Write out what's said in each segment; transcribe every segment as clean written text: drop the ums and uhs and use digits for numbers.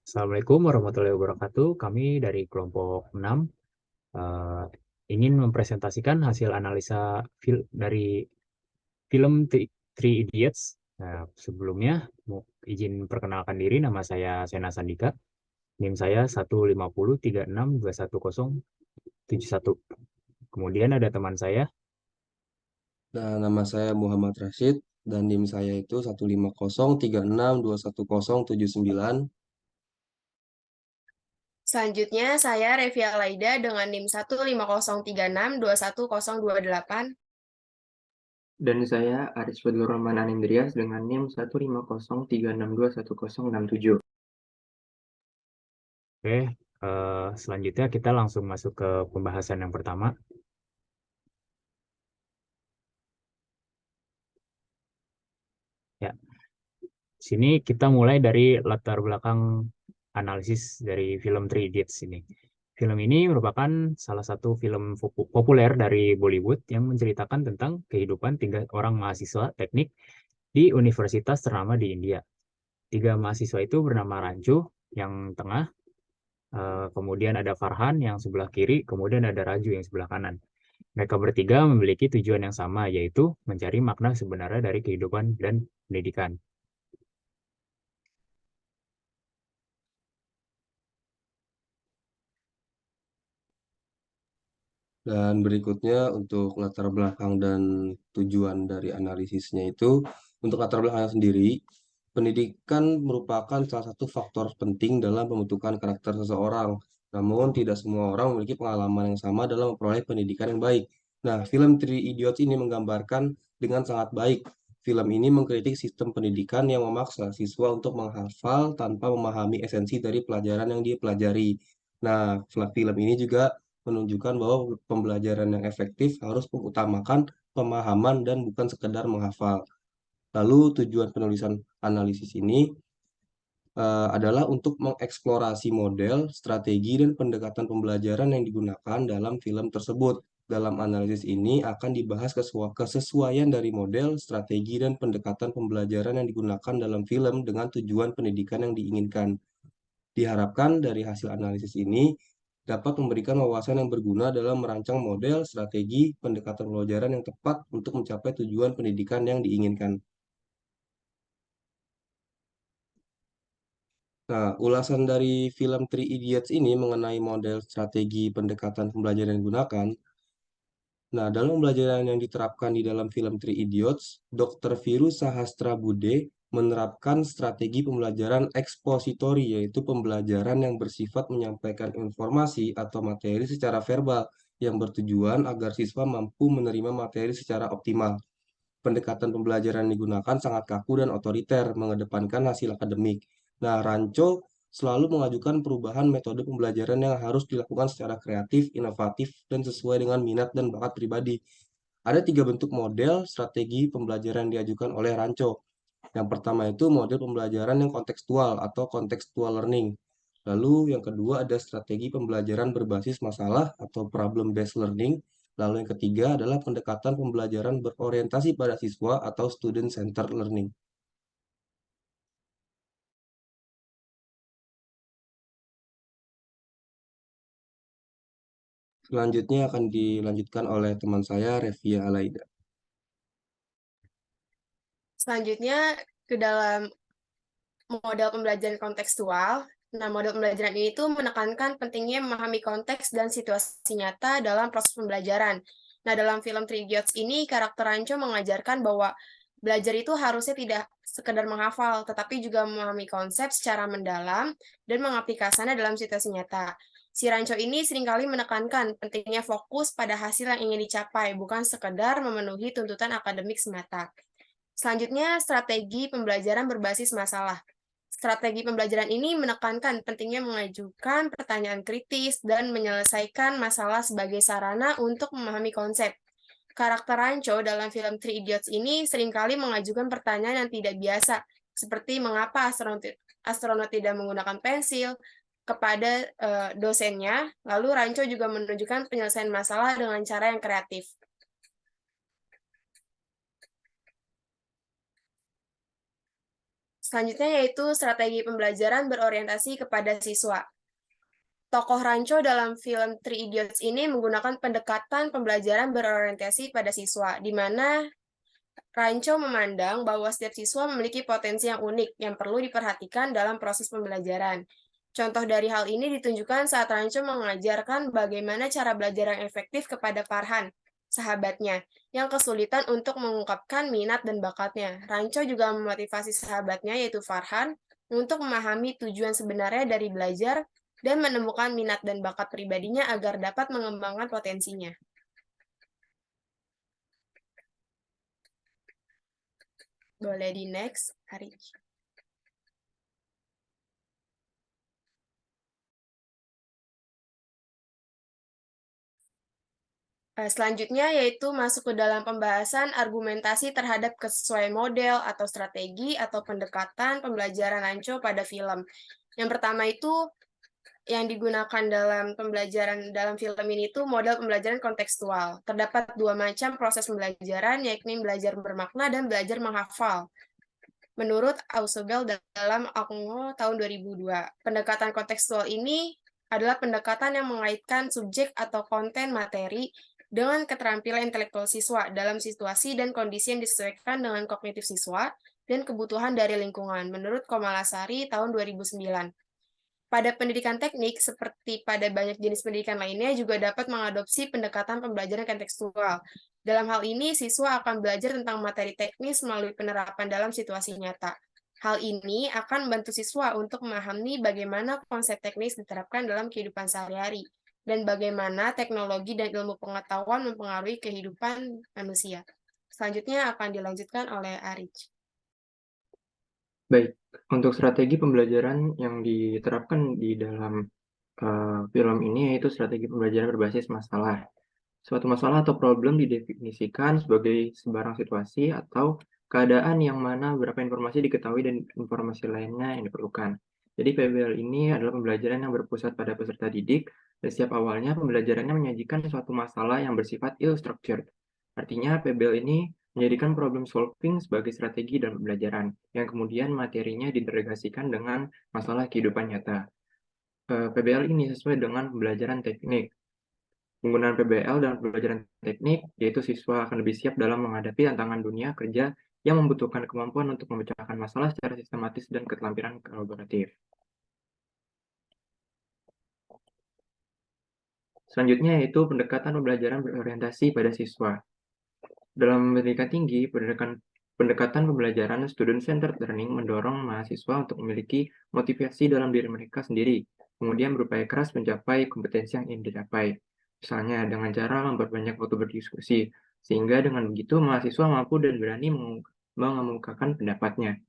Assalamualaikum warahmatullahi wabarakatuh. Kami dari kelompok 6 eh, ingin mempresentasikan hasil analisa dari film Three Idiots. Nah, sebelumnya mau izin perkenalkan diri, nama saya Sena Sandika. NIM saya 15036217071. Kemudian ada teman saya. Nah, nama saya Muhammad Rashid dan NIM saya itu 15036210079. Selanjutnya, saya Revia Laida dengan NIM 15036210028. Dan saya Aris Fadlur Rahman Anindrias dengan NIM 15036210067. Oke, selanjutnya kita langsung masuk ke pembahasan yang pertama. Ya, sini kita mulai dari latar belakang analisis dari film Three Idiots ini. Film ini merupakan salah satu film populer dari Bollywood yang menceritakan tentang kehidupan tiga orang mahasiswa teknik di universitas ternama di India. Tiga mahasiswa itu bernama Ranju yang tengah, kemudian ada Farhan yang sebelah kiri, kemudian ada Raju yang sebelah kanan. Mereka bertiga memiliki tujuan yang sama, yaitu mencari makna sebenarnya dari kehidupan dan pendidikan. Dan berikutnya untuk latar belakang dan tujuan dari analisisnya itu, untuk latar belakangnya sendiri, pendidikan merupakan salah satu faktor penting dalam pembentukan karakter seseorang. Namun, tidak semua orang memiliki pengalaman yang sama dalam memperoleh pendidikan yang baik. Nah, film Three Idiots ini menggambarkan dengan sangat baik. Film ini mengkritik sistem pendidikan yang memaksa siswa untuk menghafal tanpa memahami esensi dari pelajaran yang dia pelajari. Nah, film ini juga menunjukkan bahwa pembelajaran yang efektif harus mengutamakan pemahaman dan bukan sekedar menghafal. Lalu tujuan penulisan analisis ini adalah untuk mengeksplorasi model, strategi, dan pendekatan pembelajaran yang digunakan dalam film tersebut. Dalam analisis ini akan dibahas kesesuaian dari model, strategi, dan pendekatan pembelajaran yang digunakan dalam film dengan tujuan pendidikan yang diinginkan. Diharapkan dari hasil analisis ini dapat memberikan wawasan yang berguna dalam merancang model, strategi, pendekatan pembelajaran yang tepat untuk mencapai tujuan pendidikan yang diinginkan. Nah, ulasan dari film Three Idiots ini mengenai model strategi pendekatan pembelajaran yang digunakan. Nah, dalam pembelajaran yang diterapkan di dalam film Three Idiots, Dr. Viru Sahastrabuddhe menerapkan strategi pembelajaran ekspositori, yaitu pembelajaran yang bersifat menyampaikan informasi atau materi secara verbal yang bertujuan agar siswa mampu menerima materi secara optimal. Pendekatan pembelajaran yang digunakan sangat kaku dan otoriter, mengedepankan hasil akademik. Nah, Rancho selalu mengajukan perubahan metode pembelajaran yang harus dilakukan secara kreatif, inovatif, dan sesuai dengan minat dan bakat pribadi. Ada tiga bentuk model strategi pembelajaran yang diajukan oleh Rancho. Yang pertama itu model pembelajaran yang kontekstual atau contextual learning. Lalu yang kedua ada strategi pembelajaran berbasis masalah atau problem-based learning. Lalu yang ketiga adalah pendekatan pembelajaran berorientasi pada siswa atau student-centered learning. Selanjutnya akan dilanjutkan oleh teman saya, Revia Alaida. Selanjutnya, ke dalam model pembelajaran kontekstual. Nah, model pembelajaran ini tuh menekankan pentingnya memahami konteks dan situasi nyata dalam proses pembelajaran. Nah, dalam film Three Idiots ini, karakter Rancho mengajarkan bahwa belajar itu harusnya tidak sekedar menghafal, tetapi juga memahami konsep secara mendalam dan mengaplikasikannya dalam situasi nyata. Si Rancho ini seringkali menekankan pentingnya fokus pada hasil yang ingin dicapai, bukan sekedar memenuhi tuntutan akademik semata. Selanjutnya, strategi pembelajaran berbasis masalah. Strategi pembelajaran ini menekankan pentingnya mengajukan pertanyaan kritis dan menyelesaikan masalah sebagai sarana untuk memahami konsep. Karakter Rancho dalam film Three Idiots ini seringkali mengajukan pertanyaan yang tidak biasa, seperti mengapa astronot tidak menggunakan pensil kepada dosennya, lalu Rancho juga menunjukkan penyelesaian masalah dengan cara yang kreatif. Selanjutnya yaitu strategi pembelajaran berorientasi kepada siswa. Tokoh Rancho dalam film Three Idiots ini menggunakan pendekatan pembelajaran berorientasi pada siswa, di mana Rancho memandang bahwa setiap siswa memiliki potensi yang unik yang perlu diperhatikan dalam proses pembelajaran. Contoh dari hal ini ditunjukkan saat Rancho mengajarkan bagaimana cara belajar yang efektif kepada Farhan, sahabatnya, yang kesulitan untuk mengungkapkan minat dan bakatnya. Rancho juga memotivasi sahabatnya, yaitu Farhan, untuk memahami tujuan sebenarnya dari belajar dan menemukan minat dan bakat pribadinya agar dapat mengembangkan potensinya. Boleh di next, Ari. Selanjutnya yaitu masuk ke dalam pembahasan argumentasi terhadap kesesuaian model atau strategi atau pendekatan pembelajaran Rancho pada film. Yang pertama itu yang digunakan dalam pembelajaran dalam film ini itu model pembelajaran kontekstual. Terdapat dua macam proses pembelajaran, yakni belajar bermakna dan belajar menghafal. Menurut Ausubel dalam Akungo tahun 2002, pendekatan kontekstual ini adalah pendekatan yang mengaitkan subjek atau konten materi dengan keterampilan intelektual siswa dalam situasi dan kondisi yang disesuaikan dengan kognitif siswa dan kebutuhan dari lingkungan, menurut Komalasari tahun 2009. Pada pendidikan teknik, seperti pada banyak jenis pendidikan lainnya, juga dapat mengadopsi pendekatan pembelajaran kontekstual. Dalam hal ini, siswa akan belajar tentang materi teknis melalui penerapan dalam situasi nyata. Hal ini akan membantu siswa untuk memahami bagaimana konsep teknis diterapkan dalam kehidupan sehari-hari, dan bagaimana teknologi dan ilmu pengetahuan mempengaruhi kehidupan manusia. Selanjutnya akan dilanjutkan oleh Arich. Baik, untuk strategi pembelajaran yang diterapkan di dalam film ini yaitu strategi pembelajaran berbasis masalah. Suatu masalah atau problem didefinisikan sebagai sebarang situasi atau keadaan yang mana beberapa informasi diketahui dan informasi lainnya yang diperlukan. Jadi PBL ini adalah pembelajaran yang berpusat pada peserta didik, dan setiap awalnya pembelajarannya menyajikan suatu masalah yang bersifat ill-structured. Artinya PBL ini menjadikan problem solving sebagai strategi dalam pembelajaran, yang kemudian materinya didelegasikan dengan masalah kehidupan nyata. PBL ini sesuai dengan pembelajaran teknik. Penggunaan PBL dalam pembelajaran teknik, yaitu siswa akan lebih siap dalam menghadapi tantangan dunia kerja yang membutuhkan kemampuan untuk memecahkan masalah secara sistematis dan keterampilan kolaboratif. Selanjutnya yaitu pendekatan pembelajaran berorientasi pada siswa. Dalam pendidikan tinggi, pendekatan pembelajaran student-centered learning mendorong mahasiswa untuk memiliki motivasi dalam diri mereka sendiri, kemudian berupaya keras mencapai kompetensi yang ingin dicapai. Misalnya dengan cara memperbanyak waktu berdiskusi, sehingga dengan begitu mahasiswa mampu dan berani mengemukakan pendapatnya.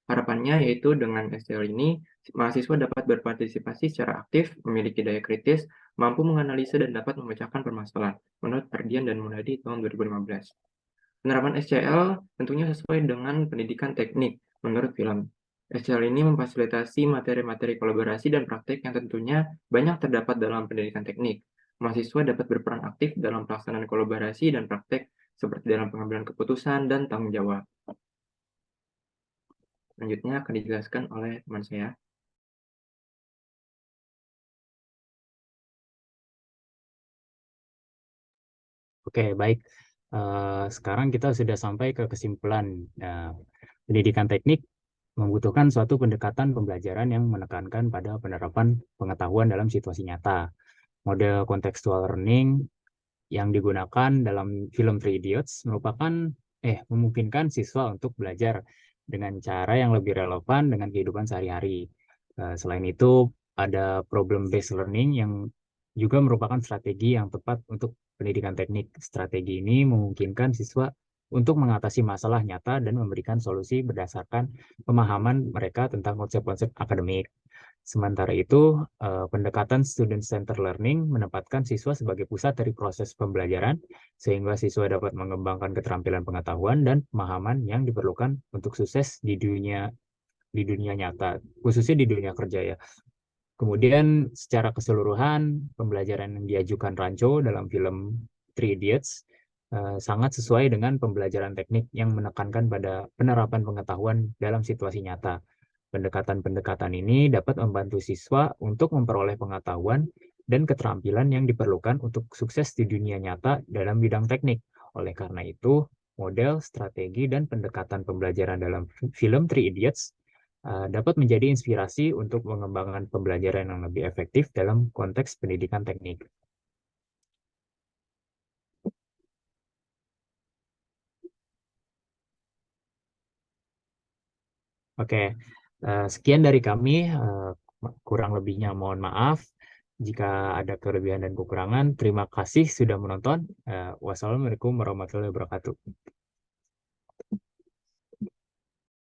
Harapannya yaitu dengan STL ini, mahasiswa dapat berpartisipasi secara aktif, memiliki daya kritis, mampu menganalisa dan dapat memecahkan permasalahan, menurut Ardian dan Munadi tahun 2015. Penerapan SCL tentunya sesuai dengan pendidikan teknik menurut film. SCL ini memfasilitasi materi-materi kolaborasi dan praktek yang tentunya banyak terdapat dalam pendidikan teknik. Mahasiswa dapat berperan aktif dalam pelaksanaan kolaborasi dan praktek seperti dalam pengambilan keputusan dan tanggung jawab. Selanjutnya akan dijelaskan oleh teman saya. Oke, baik. Sekarang kita sudah sampai ke kesimpulan. Pendidikan teknik membutuhkan suatu pendekatan pembelajaran yang menekankan pada penerapan pengetahuan dalam situasi nyata. Model contextual learning yang digunakan dalam film Three Idiots memungkinkan siswa untuk belajar dengan cara yang lebih relevan dengan kehidupan sehari-hari. Selain itu, ada problem-based learning yang juga merupakan strategi yang tepat untuk pendidikan teknik. Strategi ini memungkinkan siswa untuk mengatasi masalah nyata dan memberikan solusi berdasarkan pemahaman mereka tentang konsep-konsep akademik. Sementara itu, pendekatan student-centered learning menempatkan siswa sebagai pusat dari proses pembelajaran, sehingga siswa dapat mengembangkan keterampilan pengetahuan dan pemahaman yang diperlukan untuk sukses di dunia nyata, khususnya di dunia kerja ya. Kemudian secara keseluruhan, pembelajaran yang diajukan Rancho dalam film Three Idiots sangat sesuai dengan pembelajaran teknik yang menekankan pada penerapan pengetahuan dalam situasi nyata. Pendekatan-pendekatan ini dapat membantu siswa untuk memperoleh pengetahuan dan keterampilan yang diperlukan untuk sukses di dunia nyata dalam bidang teknik. Oleh karena itu, model, strategi, dan pendekatan pembelajaran dalam film Three Idiots dapat menjadi inspirasi untuk mengembangkan pembelajaran yang lebih efektif dalam konteks pendidikan teknik. Oke, sekian dari kami. Kurang lebihnya mohon maaf. Jika ada kelebihan dan kekurangan, terima kasih sudah menonton. Wassalamualaikum warahmatullahi wabarakatuh.